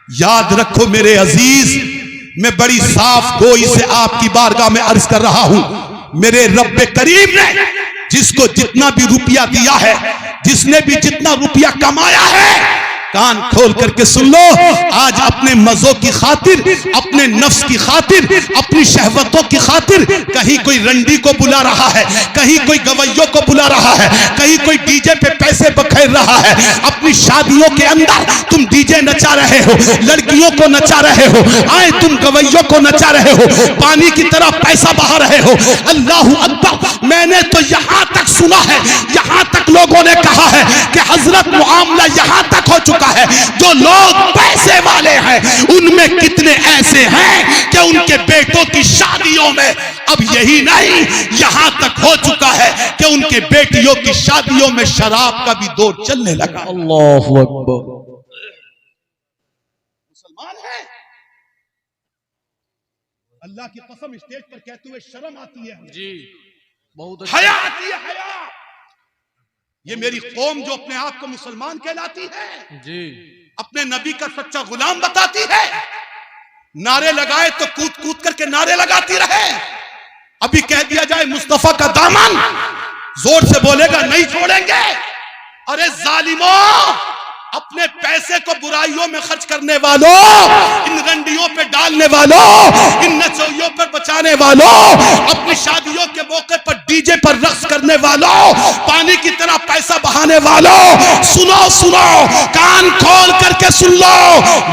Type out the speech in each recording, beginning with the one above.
याद रखो मेरे अजीज, मैं बड़ी साफ गोई से आपकी बारगाह में अर्ज कर रहा हूं, मेरे रब्बे करीम ने जिसको जितना भी रुपया दिया है, जिसने भी जितना रुपया कमाया है, कान खोल करके सुन लो, आज अपने मजों की खातिर, अपने नफ्स की खातिर, अपनी शहवतों की खातिर कहीं कोई रंडी को बुला रहा है, कहीं कोई गवैयों को बुला रहा है, कहीं कोई डीजे पे पैसे बखेर रहा है। अपनी शादियों के अंदर तुम डीजे नचा रहे हो, लड़कियों को नचा रहे हो, आए तुम गवैयों को नचा रहे हो, पानी की तरह पैसा बहा रहे हो। अल्लाहू अकबर। मैंने तो यहां तक सुना है, यहां तक लोगों ने कहा है कि हजरत मामला यहां तक हो चुका है, जो लोग पैसे वाले हैं उनमें कितने ऐसे हैं कि उनके बेटों की शादियों में अब यही नहीं, यहां तक हो चुका है कि उनके बेटियों की शादियों में शराब का भी दौर चलने लगा। अल्लाहु अकबर। मुसलमान है, अल्लाह की कसम स्टेज पर कहते हुए शर्म आती है जी, बहुत हया आती है, हया। ये मेरी कौम जो अपने आप को मुसलमान कहलाती है जी, अपने नबी का सच्चा गुलाम बताती है, नारे लगाए तो कूद कूद करके नारे लगाती रहे। अभी कह दिया जाए मुस्तफा का दामन, जोर से बोलेगा नहीं छोड़ेंगे। अरे जालिमों, अपने पैसे को बुराइयों में खर्च करने वालों, इन रंडियों पे डालने वालों, इन नचोइयों पर बचाने वालों, अपनी शादियों के मौके पर डीजे पर रक्स करने वालों, पानी की तरह पैसा बहाने वालों, सुनो सुनो, कान खोल करके सुन लो।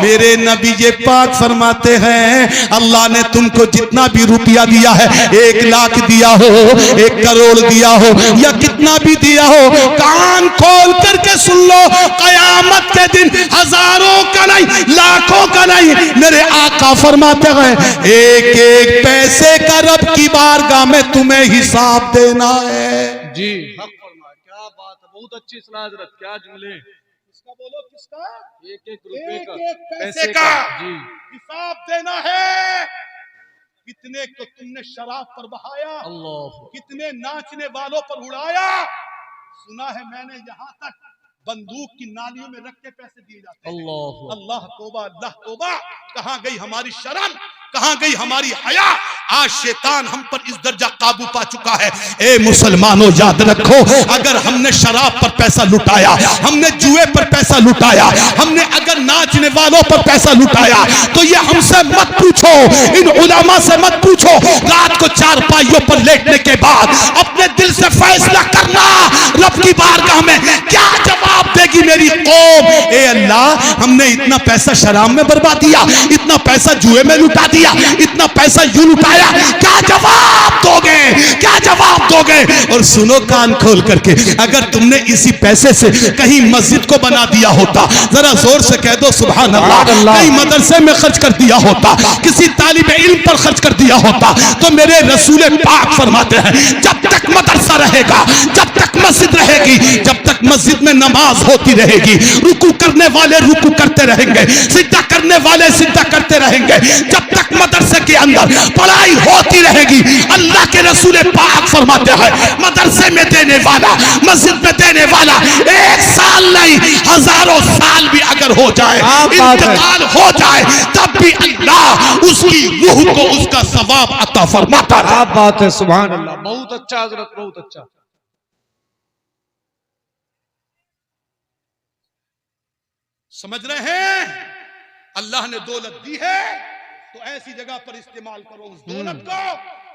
मेरे नबी ये पाक फरमाते हैं, अल्लाह ने तुमको जितना भी रुपया दिया है, 1 लाख दिया हो, 1 करोड़ दिया हो, या कितना भी दिया हो, कान खोल करके सुन लो, कयामत के दिन हजारों का नहीं, लाखों का नहीं, मेरे आका फरमाते हैं एक एक पैसे का रब की बारगाह में तुम्हें हिसाब देना है। जी, हक फरमा, क्या बात है, बहुत अच्छी सलाह हज़रत, क्या जुमले। किसका बोलो, किसका? एक रुपए का, एक पैसे का जी हिसाब देना है। कितने को तुमने शराब पर बहाया, अल्लाह, कितने नाचने वालों पर उड़ाया। सुना है मैंने यहाँ तक बंदूक की नालियों में रख के पैसे दिए जाते हैं। अल्लाह, अल्लाह तौबा, अल्लाह तौबा। कहां गई हमारी शर्म, कहां गई हमारी हया। आज शैतान हम पर इस दर्जा काबू पा चुका है। ए मुसलमानों, याद रखो, अगर हमने शराब पर पैसा लुटाया, हमने जुए पर पैसा लुटाया, हमने अगर नाचने वालों पर पैसा लुटाया, तो ये हमसे मत पूछो, इन उलमा से मत पूछो। रात को चारपाइयों पर लेटने के बाद अपने दिल से फैसला करना, रब की बारगाह में क्या जवाब देगी मेरी कौम। ए अल्लाह, हमने इतना पैसा शराब में बर्बाद किया, इतना पैसा जुए में लुटा दिया, इतना पैसा यूं लुटाया, क्या जवाब दोगे, क्या जवाब दोगे। और सुनो कान खोल करके, अगर तुमने इसी पैसे से कहीं मस्जिद को बना दिया होता, जरा जोर से कह दो सुभान अल्लाह, कहीं मदरसे में खर्च कर दिया होता, किसी तालिब इल्म पर खर्च कर दिया होता, तो मेरे रसूल पाक फरमाते हैं, जब तक मदरसा रहेगा, जब तक मस्जिद रहेगी, जब तक मस्जिद में नमाज होती रहेगी, रुकू करने वाले रुकू करते रहेंगे, सिद्धा करने वाले सिद्धा करते रहेंगे, जब तक मदरसे के अंदर पढ़ाई होती रहेगी, अल्लाह के रसूल पाक फरमाते हैं, मदरसे में देने वाला, मस्जिद में देने वाला 1 साल नहीं, हजारों साल भी अगर हो जाए, इंतकाल हो जाए, तब भी अल्लाह उसकी रूह को उसका सवाब अता फरमाता है। क्या बात है, सुभान अल्लाह, बहुत अच्छा हज़रत, बहुत अच्छा। समझ रहे हैं? अल्लाह ने दौलत दी है तो ऐसी जगह पर इस्तेमाल करो उस दौलत को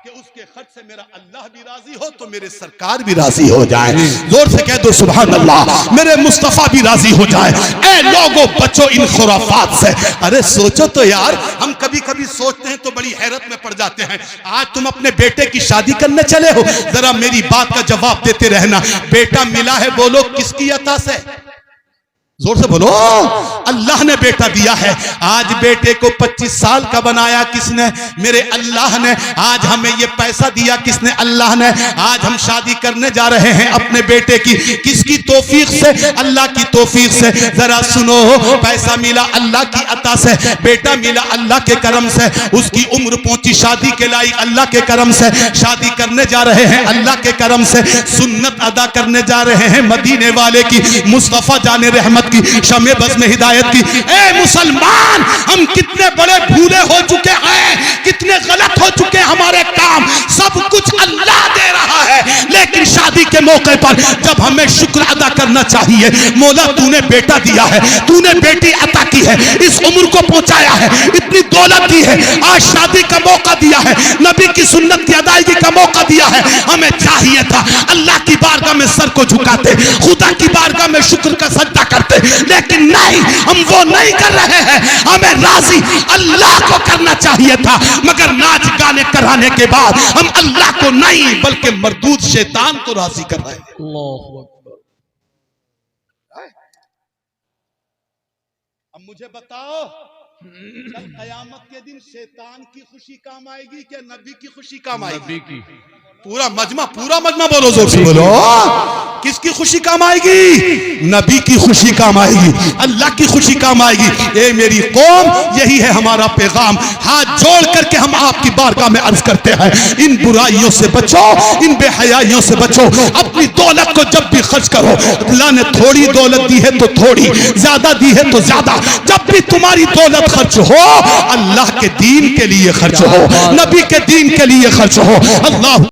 कि उसके खर्च से मेरा अल्लाह भी राजी हो, तो मेरे सरकार भी राजी हो जाए। जोर से कह दो सुभान अल्लाह, मेरे मुस्तफा भी राजी हो जाए। ए लोगों, बचो इन खुराफात से। अरे सोचो तो यार, हम कभी कभी सोचते हैं तो बड़ी हैरत में पड़ जाते हैं। आज तुम अपने बेटे की शादी करने चले हो, जरा मेरी बात का जवाब देते रहना। बेटा मिला है, बोलो किसकी अता से? जोर से बोलो, अल्लाह ने बेटा दिया है। आज बेटे को 25 साल का बनाया किसने? मेरे अल्लाह ने। आज हमें ये पैसा दिया किसने? अल्लाह ने। आज हम शादी करने जा रहे हैं अपने बेटे की, किसकी तौफीक से? अल्लाह की तौफीक से। जरा सुनो, पैसा मिला अल्लाह की अता से, बेटा मिला अल्लाह के करम से, उसकी उम्र पहुंची शादी के लायक अल्लाह के करम से, शादी करने जा रहे हैं अल्लाह के करम से, सुन्नत अदा करने जा रहे हैं मदीने वाले की, मुस्तफा जाने रहमत की, शमे बज़्म हिदायत की। ए मुसलमान, हम कितने बड़े भूले हो चुके हैं, कितने गलत हो चुके हैं हमारे काम, सब कुछ अल्लाह दे रहा है। लेकिन शादी के मौके पर जब हमें शुक्र अदा करना चाहिए, मौला तूने बेटा दिया है, तूने बेटी अता की है, इस उम्र को पहुंचाया है, इतनी दौलत दी है, आज शादी का मौका दिया है, नबी की सुन्नत की अदायगी का मौका दिया है। हमें चाहिए था अल्लाह की बारगाह में सर को झुकाते, खुदा की बारगाह में शुक्र का सजदा करते, लेकिन नहीं, हम वो नहीं कर रहे हैं। हमें राजी अल्लाह को करना चाहिए था, मगर नाच गाने कराने के बाद हम अल्लाह को नहीं बल्कि मरदूद शैतान को राजी कर रहे हैं। अल्लाहु अकबर। अब मुझे बताओ, कल कयामत के दिन शैतान की खुशी काम आएगी क्या नबी की खुशी काम आएगी? नबी की। पूरा मजमा बोलो, जोर से बोलो। किसकी खुशी काम आएगी? नबी की खुशी काम आएगी, अल्लाह की खुशी काम आएगी। ए मेरी कौम, यही है हमारा पैगाम। हाथ जोड़ करके हम आपकी बारगाह में अर्ज करते हैं, इन बुराइयों से बचो, इन बेहयाइयों से बचो। अपनी दौलत को जब भी खर्च करो, अल्लाह ने थोड़ी दौलत दी है तो थोड़ी, ज्यादा दी है तो ज्यादा, जब भी तुम्हारी दौलत खर्च हो, अल्लाह के दीन के लिए खर्च हो, नबी के दीन के लिए खर्च हो। अल्लाह